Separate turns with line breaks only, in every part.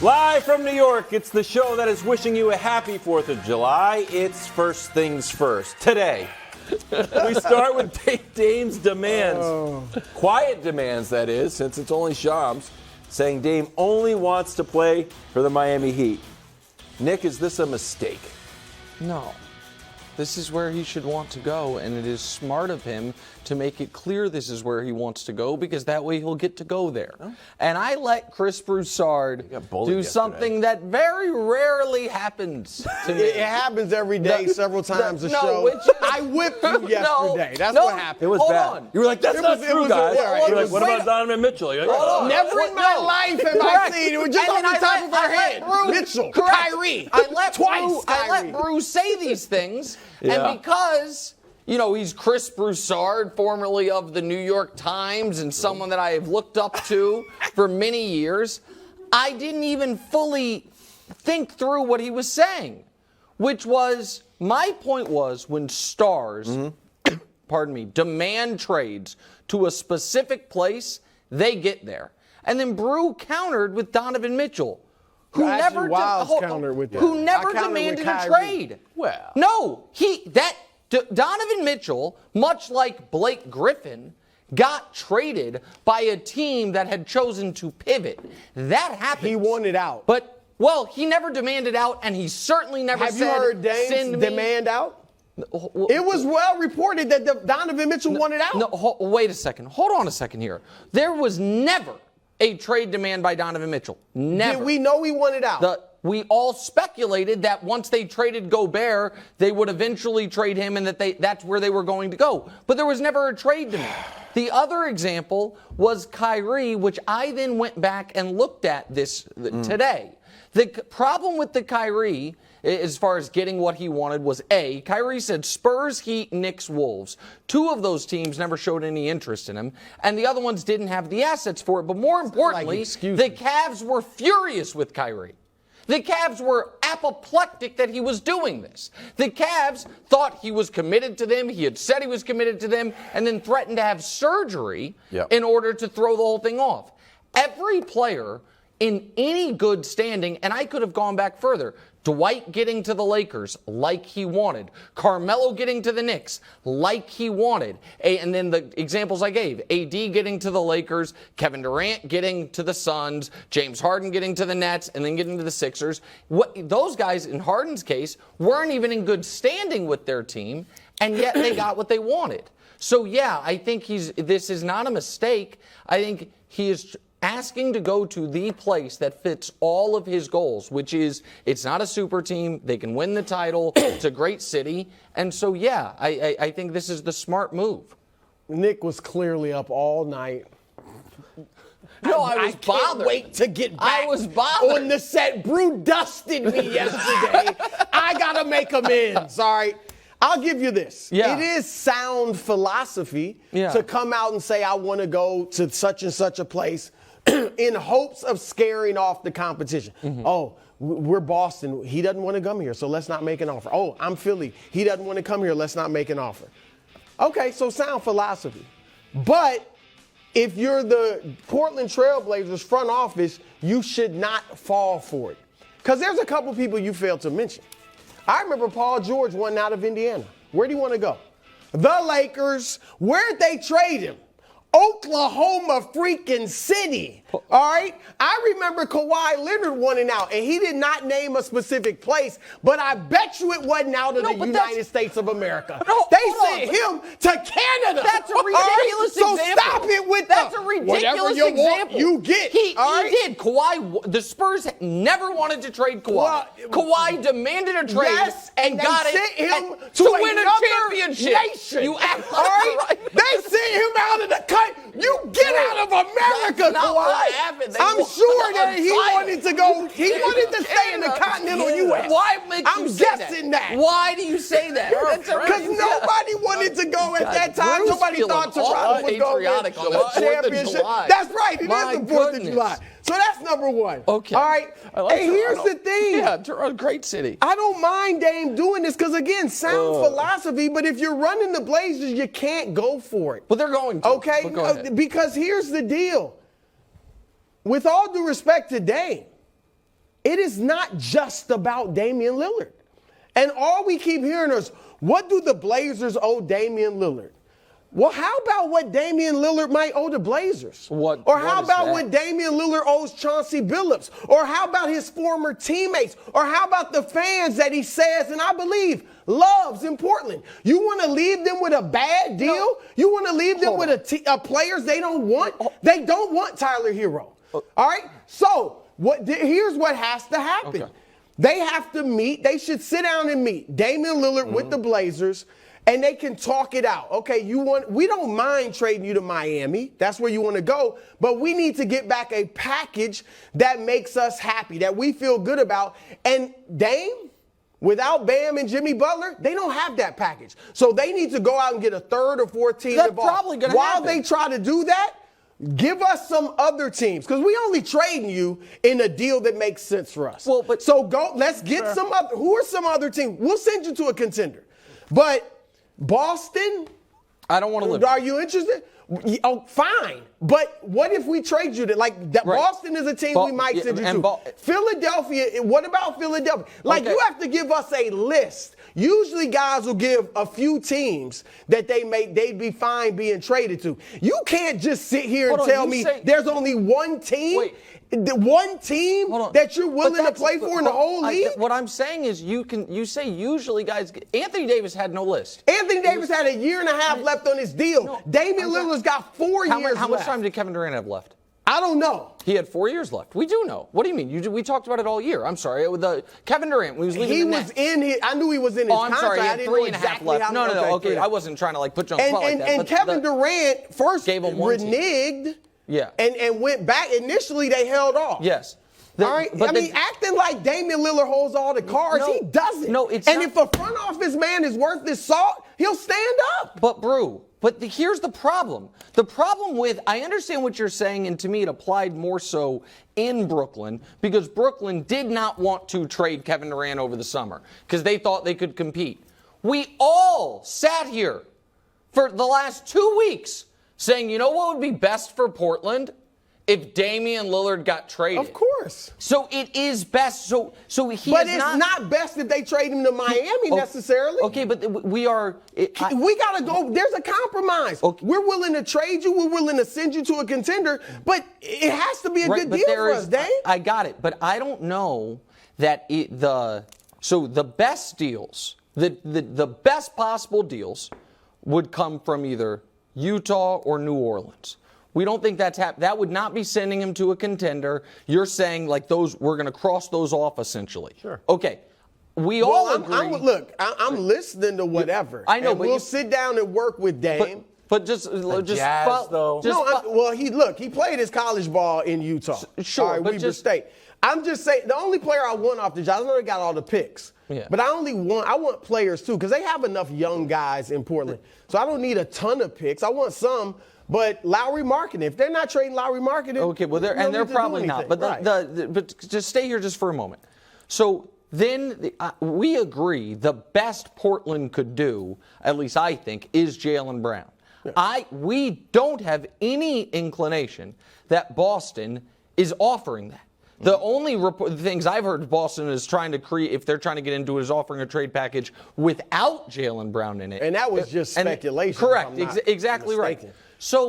Live from New York, it's the show that is wishing you a happy 4th of July. It's First Things First. Today, we start with Dame's demands. Quiet demands, that is, since it's only Shams, saying Dame only wants to play for the Miami Heat. Nick, is this a mistake?
No. This is where he should want to go, and it is smart of him to make it clear this is where he wants to go, because that way he'll get to go there. Oh. And I let Chris Broussard do something that very rarely happens to me.
It happens every day, several times a show. I whipped you yesterday. That's what happened.
It was bad. You were like, that's not true, guys. You're like, what about Donovan Mitchell? You're like,
never in my life have I seen it. It was just on the top of our head. Mitchell, Kyrie.
I let Bruce say these things. Yeah. And because, you know, he's Chris Broussard, formerly of the New York Times and someone that I have looked up to for many years, I didn't even fully think through what he was saying, which was, my point was when stars, demand trades to a specific place, they get there. And then Brew countered with Donovan Mitchell. Who never demanded a trade.
Well,
no, Donovan Mitchell, much like Blake Griffin, got traded by a team that had chosen to pivot. That happened.
He wanted out.
But he never demanded out, and he certainly never
Have you heard Dame's demand out? It was well reported that Donovan Mitchell wanted out.
No, wait a second. Hold on a second here. There was never a trade demand by Donovan Mitchell. Never.
Did we know he wanted out?
We all speculated that once they traded Gobert, they would eventually trade him and that's where they were going to go. But there was never a trade demand. The other example was Kyrie, which I then went back and looked at this today. The problem with the Kyrie, as far as getting what he wanted, was Kyrie said Spurs, Heat, Knicks, Wolves. Two of those teams never showed any interest in him, and the other ones didn't have the assets for it. But more importantly, the Cavs were furious with Kyrie. The Cavs were apoplectic that he was doing this. The Cavs thought he was committed to them. He had said he was committed to them, and then threatened to have surgery in order to throw the whole thing off. Every player in any good standing, and I could have gone back further, Dwight getting to the Lakers like he wanted. Carmelo getting to the Knicks like he wanted. And then the examples I gave, AD getting to the Lakers, Kevin Durant getting to the Suns, James Harden getting to the Nets, and then getting to the Sixers. Those guys, in Harden's case, weren't even in good standing with their team, and yet they got what they wanted. So, yeah, I think this is not a mistake. I think he is asking to go to the place that fits all of his goals, which is it's not a super team. They can win the title. It's a great city. And so, yeah, I think this is the smart move.
Nick was clearly up all night.
No, I was bothered.
I can't wait to get back
I was bothered.
on the set. Brew dusted me yesterday. I got to make amends, all right? I'll give you this.
Yeah.
It is sound philosophy to come out and say, I want to go to such and such a place in hopes of scaring off the competition. Oh, we're Boston. He doesn't want to come here, so let's not make an offer. Oh, I'm Philly. He doesn't want to come here. Let's not make an offer. Okay, so sound philosophy. But if you're the Portland Trailblazers front office, you should not fall for it. Because there's a couple people you failed to mention. I remember Paul George wanting out of Indiana. Where do you want to go? The Lakers. Where'd they trade him? Oklahoma freaking City. All right? I remember Kawhi Leonard wanting out, and he did not name a specific place, but I bet you it wasn't out of the United States of America. They sent him to Canada.
That's a ridiculous example.
So stop it with
That's a ridiculous example.
Want, you get.
He did. Kawhi, the Spurs never wanted to trade Kawhi.
Well,
Kawhi demanded a trade and got
sent him
to win a championship.
Nation.
You act
all right?
right.
They sent him out of the country. You get out of America, Kawhi. I'm sure that he wanted to go. He wanted to stay in the continental U.S.
Why make
I'm guessing that?
Why do you say that?
Because nobody wanted to go at that time. Nobody thought Toronto would go win the championship. That's right. It is the 4th of July. So that's number one.
Okay.
All right. And here's the thing.
Yeah, Toronto, great city.
I don't mind Dame doing this because, again, sound philosophy. But if you're running the Blazers, you can't go for it.
But they're going to.
Okay? Because here's the deal. With all due respect to Dame, it is not just about Damian Lillard. And all we keep hearing is, what do the Blazers owe Damian Lillard? Well, how about what Damian Lillard might owe the Blazers? Or how about what Damian Lillard owes Chauncey Billups? Or how about his former teammates? Or how about the fans that he says, and I believe, loves in Portland? You want to leave them with a bad deal? No. You want to leave them with players they don't want? They don't want Tyler Hero. All right? So here's what has to happen. Okay. They have to meet. They should sit down and meet Damian Lillard with the Blazers, and they can talk it out. Okay, we don't mind trading you to Miami. That's where you want to go. But we need to get back a package that makes us happy, that we feel good about. And Dame, without Bam and Jimmy Butler, they don't have that package. So they need to go out and get a third or fourth team involved.
That's probably going to happen.
While they try to do that, give us some other teams, because we only trading you in a deal that makes sense for us.
Well, but
so let's get some other. Who are some other teams? We'll send you to a contender. But Boston,
I don't want to live.
Are you interested? Oh, fine. But what if we trade you to, right. Boston is a team we might send you to. Philadelphia, what about Philadelphia? You have to give us a list. Usually guys will give a few teams that they'd be fine being traded to. You can't just sit here and tell me there's only one team.
Wait.
The one team that you're willing to play for in the whole league?
What I'm saying is you say usually guys. Anthony Davis had no list.
Anthony Davis had a year and a half left on his deal. No, Damian Lillard's got 4 years left.
How much time did Kevin Durant have left?
I don't know.
He had 4 years left. We do know. What do you mean? We talked about it all year. I'm sorry. Kevin Durant, when he was leaving the Nets.
I knew he was in his contract.
I'm sorry. He had 3.5 left. No. Okay. I wasn't trying to put you on the spot like that.
And Kevin Durant first reneged.
Yeah.
And went back. Initially, they held off.
Yes.
All right. Acting like Damian Lillard holds all the cards, he doesn't.
No, it's
and
not.
If a front office man is worth his salt, he'll stand up.
But here's the problem. The problem with, I understand what you're saying, and to me it applied more so in Brooklyn, because Brooklyn did not want to trade Kevin Durant over the summer because they thought they could compete. We all sat here for the last 2 weeks saying, you know what would be best for Portland? If Damian Lillard got traded.
Of course.
So it is best. So he
But it's not best if they trade him to Miami necessarily.
Okay, but we are.
We got to go. There's a compromise. Okay. We're willing to trade you. We're willing to send you to a contender. But it has to be a good deal for us, Dave.
I got it. But I don't know that the best deals, the best possible deals would come from either Utah or New Orleans. We don't think that's happening. That would not be sending him to a contender. You're saying we're going to cross those off essentially.
Sure.
Okay. We all agree.
I'm listening to whatever.
I know,
and
but
we'll sit down and work with Dame.
But just
Jazz, though.
He played his college ball in Utah.
Sure,
right, Weber State. I'm just saying, the only player I want off the Jazz, I know they got all the picks.
Yeah.
But I want players too, because they have enough young guys in Portland. So I don't need a ton of picks. I want some. But Lowry Marketing, if they're not trading Lowry Marketing,
okay, well they're probably not. But but just stay here just for a moment. So then we agree the best Portland could do, at least I think, is Jaylen Brown. Yeah. We don't have any inclination that Boston is offering that. The only things I've heard Boston is trying to create, if they're trying to get into it, is offering a trade package without Jaylen Brown in it.
And that was just speculation.
Correct. Exactly right.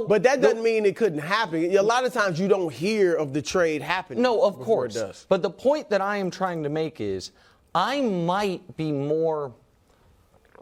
But that doesn't mean it couldn't happen. A lot of times you don't hear of the trade happening.
No, of course.
It does.
But the point that I am trying to make is I might be more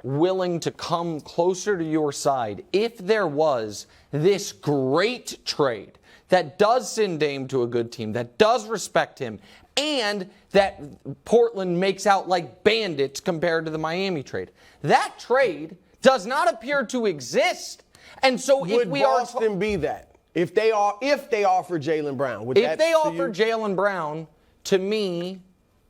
willing to come closer to your side if there was this great trade that does send Dame to a good team, that does respect him, and that Portland makes out like bandits compared to the Miami trade. That trade does not appear to exist. And so
would Boston be that? If they offer Jaylen Brown,
if they offer Jaylen Brown, to me,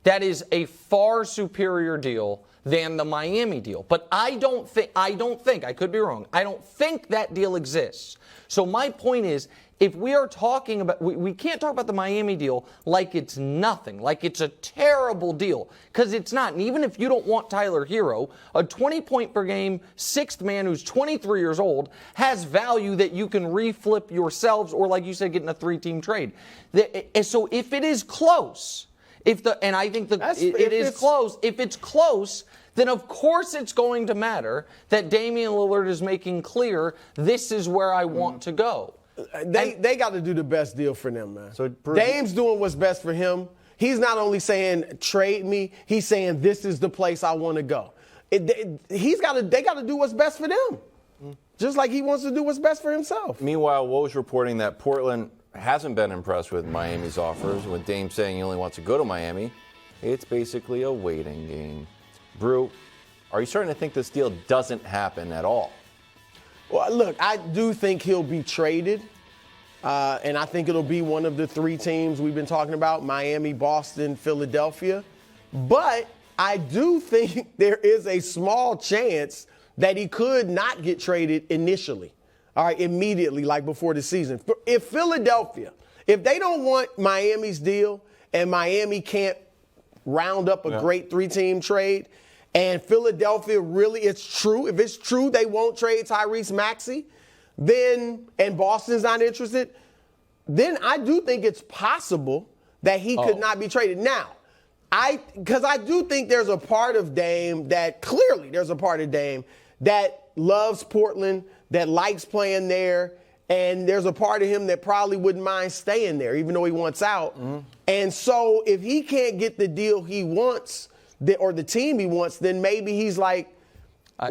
that is a far superior deal than the Miami deal. But I don't think, I could be wrong, I don't think that deal exists. So my point is, if we are talking about, we can't talk about the Miami deal like it's nothing, like it's a terrible deal, because it's not. And even if you don't want Tyler Hero, a 20-point-per-game sixth man who's 23 years old has value that you can reflip yourselves, or like you said, get in a 3-team trade. So if it is close, And I think it is close. If it's close, then of course it's going to matter that Damian Lillard is making clear this is where I want to go.
They got to do the best deal for them, man. So Dame's doing what's best for him. He's not only saying trade me, he's saying this is the place I want to go. They got to do what's best for them, just like he wants to do what's best for himself.
Meanwhile, Woj reporting that Portland hasn't been impressed with Miami's offers, with Dame saying he only wants to go to Miami. It's basically a waiting game. Brew, are you starting to think this deal doesn't happen at all?
Well, look, I do think he'll be traded, and I think it'll be one of the 3 teams we've been talking about, Miami, Boston, Philadelphia. But I do think there is a small chance that he could not get traded initially, all right, immediately, like before the season. If Philadelphia, if they don't want Miami's deal and Miami can't round up a great 3-team trade, and Philadelphia really, it's true, if it's true they won't trade Tyrese Maxey, then, and Boston's not interested, then I do think it's possible that he could not be traded. Now, because I do think there's a part of Dame that, clearly there's a part of Dame that loves Portland, that likes playing there, and there's a part of him that probably wouldn't mind staying there, even though he wants out. Mm-hmm. And so if he can't get the deal he wants, or the team he wants, then maybe he's like,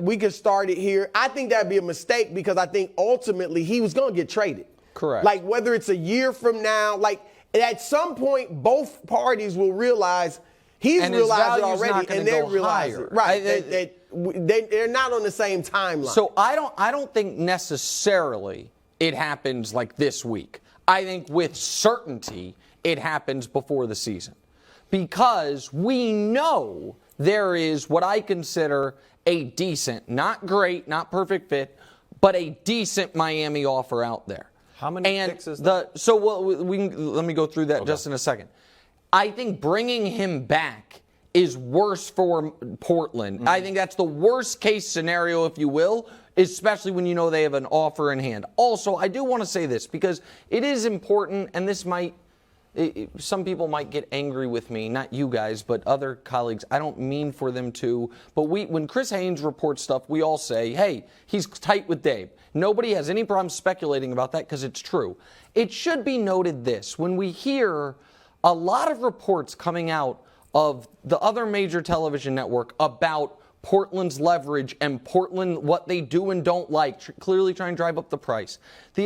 we could start it here. I think that'd be a mistake because I think ultimately he was going to get traded.
Correct.
Like whether it's a year from now, like at some point both parties will realize he's realized it already and they realize it. Right. They're not on the same timeline.
So I don't think necessarily it happens like this week. I think with certainty it happens before the season. Because we know there is what I consider a decent, not great, not perfect fit, but a decent Miami offer out there.
How many picks is that?
Let me go through that just in a second. I think bringing him back is worse for Portland. Mm-hmm. I think that's the worst case scenario, if you will, especially when you know they have an offer in hand. Also, I do want to say this because it is important, and this might, some people might get angry with me, not you guys, but other colleagues. I don't mean for them to, but when Chris Haynes reports stuff, we all say, hey, he's tight with Dave. Nobody has any problem speculating about that because it's true. It should be noted this, when we hear a lot of reports coming out of the other major television network about Portland's leverage and Portland, what they do and don't like, clearly trying to drive up the price. The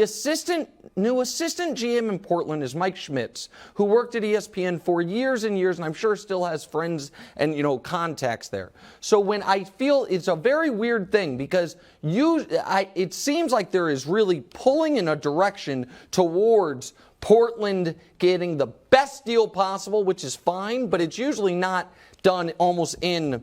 new assistant GM in Portland is Mike Schmitz, who worked at ESPN for years and years, and I'm sure still has friends and, contacts there. So when I feel it's a very weird thing because it seems like there is really pulling in a direction towards Portland getting the best deal possible, which is fine, but it's usually not done almost in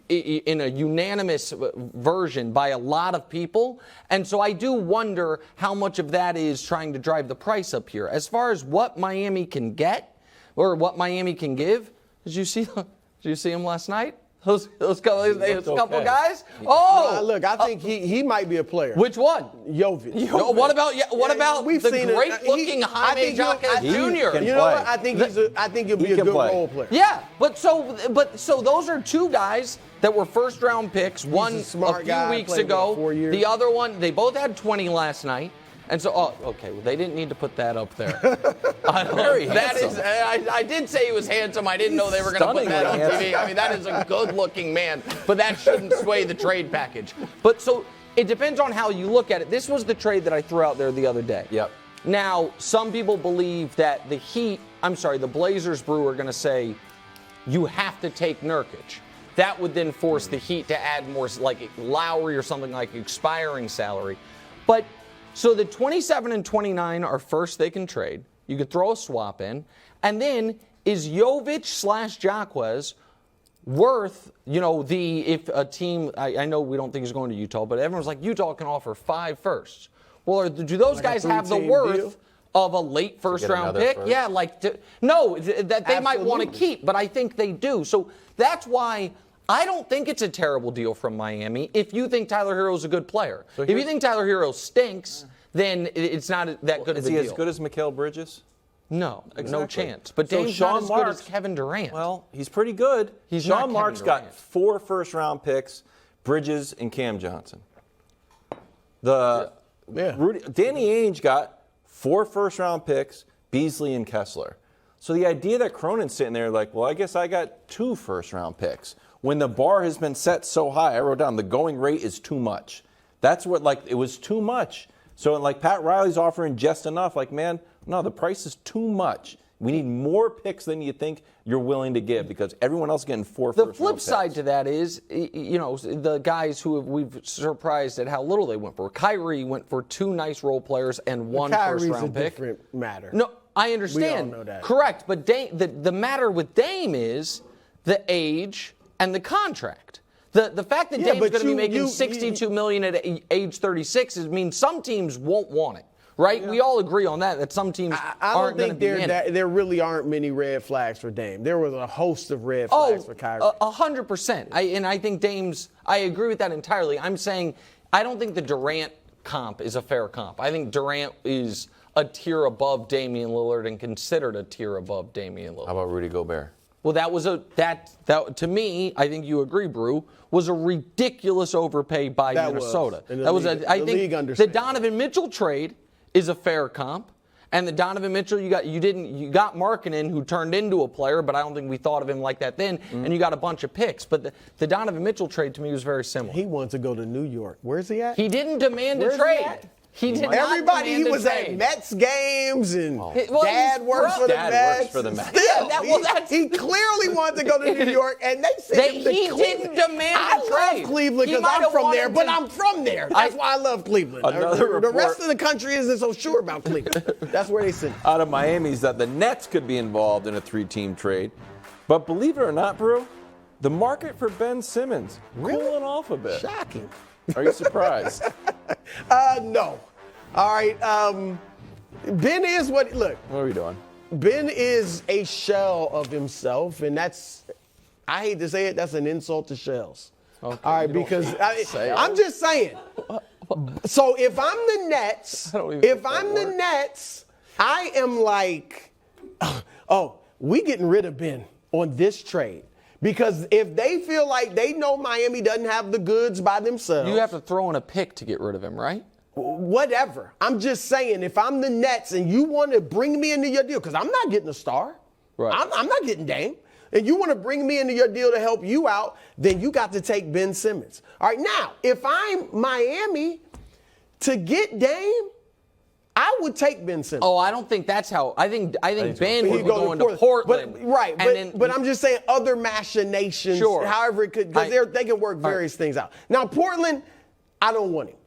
a unanimous version by a lot of people. And so I do wonder how much of that is trying to drive the price up here. As far as what Miami can get or what Miami can give, did you see him last night? Those couple guys?
Look, I think he might be a player.
Which one?
Jovic.
What about the great-looking Jaime Jaquez Jr.?
You know what? I think he'll be a good role player.
Yeah, but so those are two guys that were first-round picks. One a few weeks ago.
4 years.
The other one, they both had 20 last night. And so, they didn't need to put that up there.
Very handsome.
I did say he was handsome. I didn't know they were going to put that on TV. I mean, that is a good-looking man, but that shouldn't sway the trade package. But so it depends on how you look at it. This was the trade that I threw out there the other day.
Yep.
Now, some people believe that the Blazers Brew are going to say, you have to take Nurkic. That would then force the Heat to add more, like Lowry or something like expiring salary. But so the 27 and 29 are first they can trade. You could throw a swap in. And then is Jovic / Jaquez worth, if a team, I know we don't think he's going to Utah, but everyone's like, Utah can offer 5 firsts. Well, do those guys have the worth of a late first-round pick?
First.
Yeah, that they might want to keep, but I think they do. So that's why I don't think it's a terrible deal from Miami if you think Tyler Herro's a good player. So if you think Tyler Herro stinks, then it's not that good of a deal.
Is he as good as Mikal Bridges?
No, no
Exactly.
chance. But
So
Dame's
Sean
not as good as
Marks-
Kevin Durant.
Well, he's pretty good.
He's not
Sean
Kevin
Marks
Durant.
got 4 first-round picks, Bridges and Cam Johnson. Danny Ainge got 4 first-round picks, Beasley and Kessler. So the idea that Cronin's sitting there like, well, I guess I got 2 first-round picks. When the bar has been set so high, I wrote down the going rate is too much. That's what, like, it was too much. So, like, Pat Riley's offering just enough. Like, man, no, the price is too much. We need more picks than you think you're willing to give because everyone else is getting 4
The
first-round
flip
picks.
side to that is, the guys who we've surprised at how little they went for. Kyrie went for 2 nice role players and 1
Kyrie's
first-round
a
pick.
different matter.
No, I understand.
We all know that.
Correct, but the matter with Dame is the age and the contract. The fact that Dame's going to be making $62 million at age 36 means some teams won't want it. Right? Yeah. We all agree on that. That some teams aren't going to be in it.
There really aren't many red flags for Dame. There was a host of red flags for Kyrie.
100%. I think Dame's. I agree with that entirely. I'm saying I don't think the Durant comp is a fair comp. I think Durant is a tier above Damian Lillard and considered a tier above Damian Lillard.
How about Rudy Gobert?
Well, that to me, I think you agree, Brew, was a ridiculous overpay by Minnesota. I think the Donovan Mitchell trade is a fair comp. And the Donovan Mitchell, you got Markkanen, who turned into a player, but I don't think we thought of him like that then. Mm-hmm. And you got a bunch of picks. But the Donovan Mitchell trade to me was very similar.
He wanted to go to New York. Where's he at?
He didn't demand a trade. He did
Everybody,
not
he was
at
Mets games, and Dad works
for the Mets.
Still, he clearly wanted to go to New York, and they said
he didn't demand a trade.
I love Cleveland because I'm from there, but I'm from there. That's why I love Cleveland. The rest of the country isn't so sure about Cleveland. That's where they sit.
Out of Miami's that the Nets could be involved in a 3-team trade. But believe it or not, Brew, the market for Ben Simmons cooling off a bit.
Shocking.
Are you surprised?
No. All right. Ben is what. Look.
What are we doing?
Ben is a shell of himself, and that's. I hate to say it. That's an insult to shells. Okay, all right, because I'm just saying. So if I'm the Nets, I am like, oh, we getting rid of Ben on this trade. Because if they feel like they know Miami doesn't have the goods by themselves.
You have to throw in a pick to get rid of him, right?
Whatever. I'm just saying, if I'm the Nets and you want to bring me into your deal, because I'm not getting a star.
Right.
I'm not getting Dame. And you want to bring me into your deal to help you out, then you got to take Ben Simmons. All right, now, if I'm Miami, to get Dame, I would take Ben Simmons.
Oh, I don't think that's how. I think Ben would be going to Portland.
But I'm just saying other machinations, however it could, because they can work various things out. Now, Portland, I don't want him.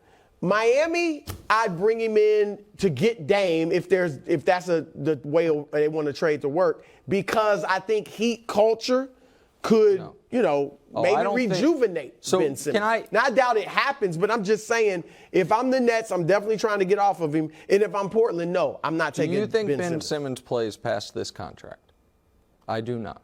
Miami, I'd bring him in to get Dame if that's the way they want to trade to work, because I think Heat culture could, maybe rejuvenate Ben Simmons. Now, I doubt it happens, but I'm just saying, if I'm the Nets, I'm definitely trying to get off of him. And if I'm Portland, no, I'm not taking Ben Simmons.
Do you think Ben Simmons plays past this contract? I do not.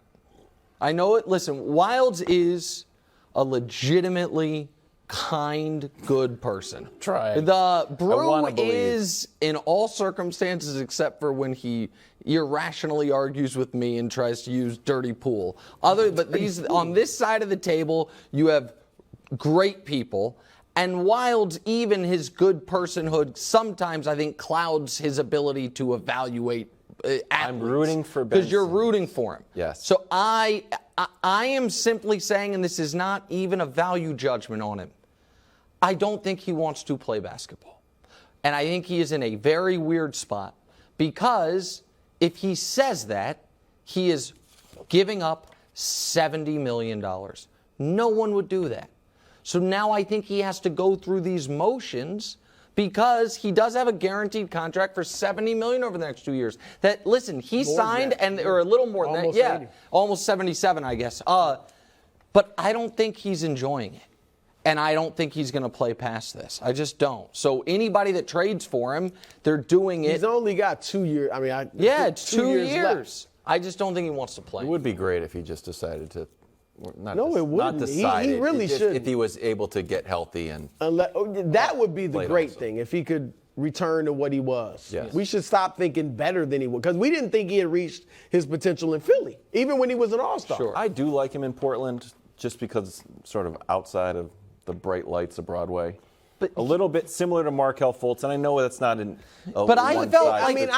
I know it. Listen, Wildes is a legitimately kind, good person.
Try.
The Brew is, in all circumstances except for when he irrationally argues with me and tries to use dirty pool. But on this side of the table, you have great people. And Wildes, even his good personhood, sometimes I think clouds his ability to evaluate athletes.
I'm rooting for Ben
because you're rooting for him.
Yes.
So I am simply saying, and this is not even a value judgment on him, I don't think he wants to play basketball. And I think he is in a very weird spot, because if he says that, he is giving up $70 million. No one would do that. So now I think he has to go through these motions, because he does have a guaranteed contract for $70 million over the next 2 years. That, listen, he signed, or a little more than that. Yeah, almost 77, I guess. But I don't think he's enjoying it. And I don't think he's going to play past this. I just don't. So anybody that trades for him, they're doing it.
He's only got 2 years. I mean,
it's 2 years. I just don't think he wants to play.
It would be great if he just decided to.
It wouldn't.
Not decided.
He really should.
If he was able to get healthy and.
That would be the great thing, if he could return to what he was.
Yes.
We should stop thinking better than he was, because we didn't think he had reached his potential in Philly, even when he was an all-star.
Sure.
I do like him in Portland just because it's sort of outside of the bright lights of Broadway.
But
a little bit similar to Markelle Fultz, and I know that's not an.
But I felt,
I mean,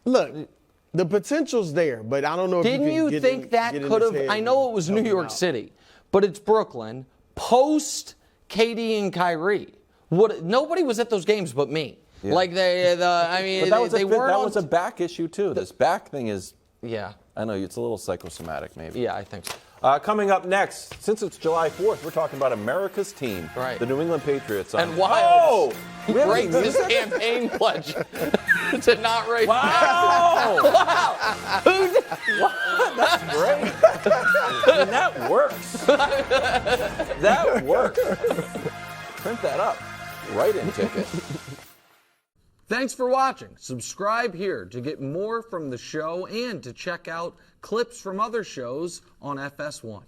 look, the potential's there, but I don't know if
didn't you think that could have? I know it was New York City, but it's Brooklyn post KD and Kyrie. Nobody was at those games but me. Yeah. Like I mean,
but
they weren't.
That was a back issue too. This back thing is.
Yeah.
I know it's a little psychosomatic, maybe.
Yeah, I think so.
Coming up next, since it's July 4th, we're talking about America's team,
right.
the New England Patriots.
And Wiles breaks his campaign pledge to not raise
Wow!
Wow!
What? That's great. I mean, that works. That works. Print that up. Write-in ticket.
Thanks for watching. Subscribe here to get more from the show and to check out clips from other shows on FS1.